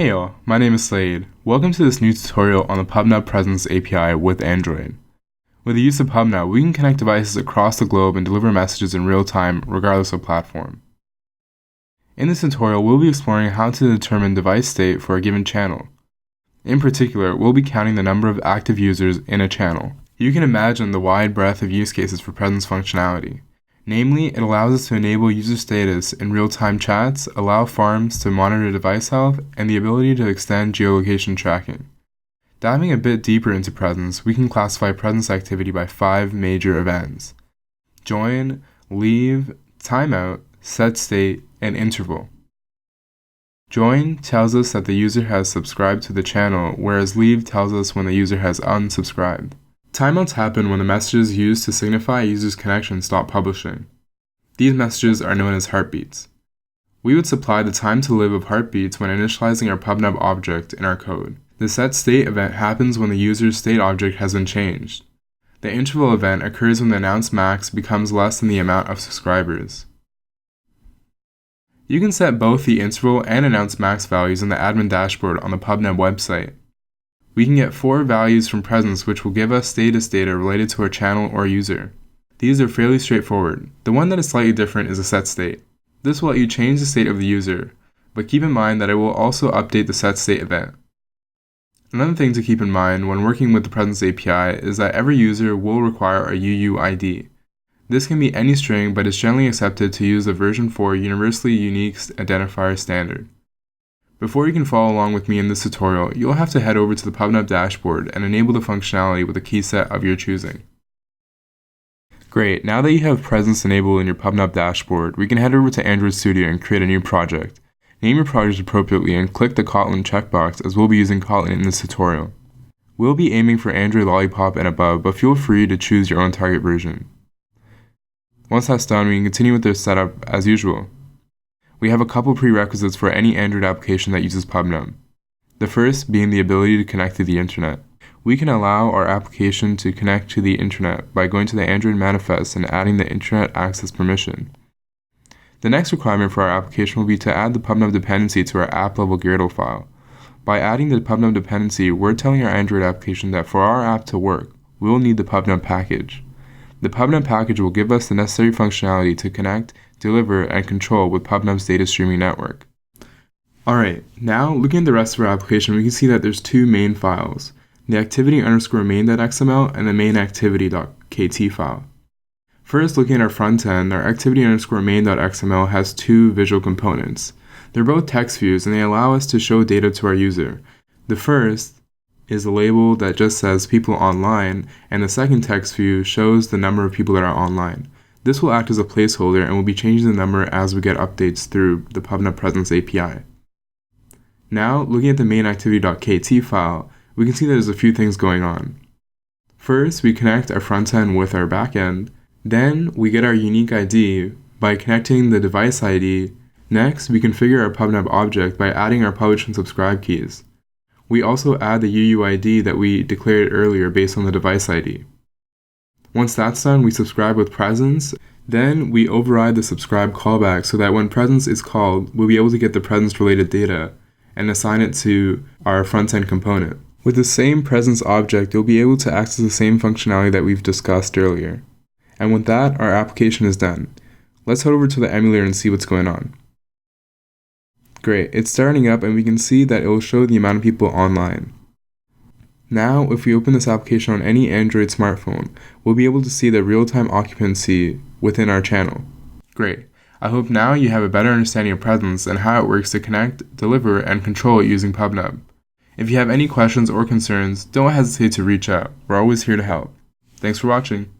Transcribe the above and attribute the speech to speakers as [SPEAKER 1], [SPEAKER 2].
[SPEAKER 1] Hey all, my name is Slade. Welcome to this new tutorial on the PubNub Presence API with Android. With the use of PubNub, we can connect devices across the globe and deliver messages in real time regardless of platform. In this tutorial, we'll be exploring how to determine device state for a given channel. In particular, we'll be counting the number of active users in a channel. You can imagine the wide breadth of use cases for Presence functionality. Namely, it allows us to enable user status in real-time chats, allow farms to monitor device health, and the ability to extend geolocation tracking. Diving a bit deeper into Presence, we can classify Presence activity by 5 major events: join, leave, timeout, set state, and interval. Join tells us that the user has subscribed to the channel, whereas leave tells us when the user has unsubscribed. Timeouts happen when the messages used to signify a user's connection stop publishing. These messages are known as heartbeats. We would supply the time to live of heartbeats when initializing our PubNub object in our code. The set state event happens when the user's state object has been changed. The interval event occurs when the announced max becomes less than the amount of subscribers. You can set both the interval and announced max values in the admin dashboard on the PubNub website. We can get 4 values from Presence, which will give us status data related to our channel or user. These are fairly straightforward. The one that is slightly different is a set state. This will let you change the state of the user, but keep in mind that it will also update the set state event. Another thing to keep in mind when working with the Presence API is that every user will require a UUID. This can be any string, but is generally accepted to use the version 4 Universally Unique Identifier standard. Before you can follow along with me in this tutorial, you'll have to head over to the PubNub dashboard and enable the functionality with a key set of your choosing. Great, now that you have Presence enabled in your PubNub dashboard, we can head over to Android Studio and create a new project. Name your project appropriately and click the Kotlin checkbox, as we'll be using Kotlin in this tutorial. We'll be aiming for Android Lollipop and above, but feel free to choose your own target version. Once that's done, we can continue with the setup as usual. We have a couple prerequisites for any Android application that uses PubNub. The first being the ability to connect to the internet. We can allow our application to connect to the internet by going to the Android manifest and adding the internet access permission. The next requirement for our application will be to add the PubNub dependency to our app-level Gradle file. By adding the PubNub dependency, we're telling our Android application that for our app to work, we will need the PubNub package. The PubNub package will give us the necessary functionality to connect, deliver, and control with PubNub's data streaming network. Alright, now looking at the rest of our application, we can see that there's 2 main files, the activity_main.xml and the main_activity.kt file. First, looking at our front end, our activity_main.xml has 2 visual components. They're both text views and they allow us to show data to our user. The first is a label that just says people online, and the second text view shows the number of people that are online. This will act as a placeholder and will be changing the number as we get updates through the PubNub Presence API. Now, looking at the main_activity.kt file, we can see there's a few things going on. First, we connect our front end with our back end. Then, we get our unique ID by connecting the device ID. Next, we configure our PubNub object by adding our publish and subscribe keys. We also add the UUID that we declared earlier based on the device ID. Once that's done, we subscribe with Presence. Then we override the subscribe callback so that when Presence is called, we'll be able to get the Presence related data and assign it to our front-end component. With the same Presence object, you'll be able to access the same functionality that we've discussed earlier. And with that, our application is done. Let's head over to the emulator and see what's going on. Great, it's starting up and we can see that it will show the amount of people online. Now, if we open this application on any Android smartphone, we'll be able to see the real-time occupancy within our channel. Great. I hope now you have a better understanding of Presence and how it works to connect, deliver, and control it using PubNub. If you have any questions or concerns, don't hesitate to reach out. We're always here to help. Thanks for watching.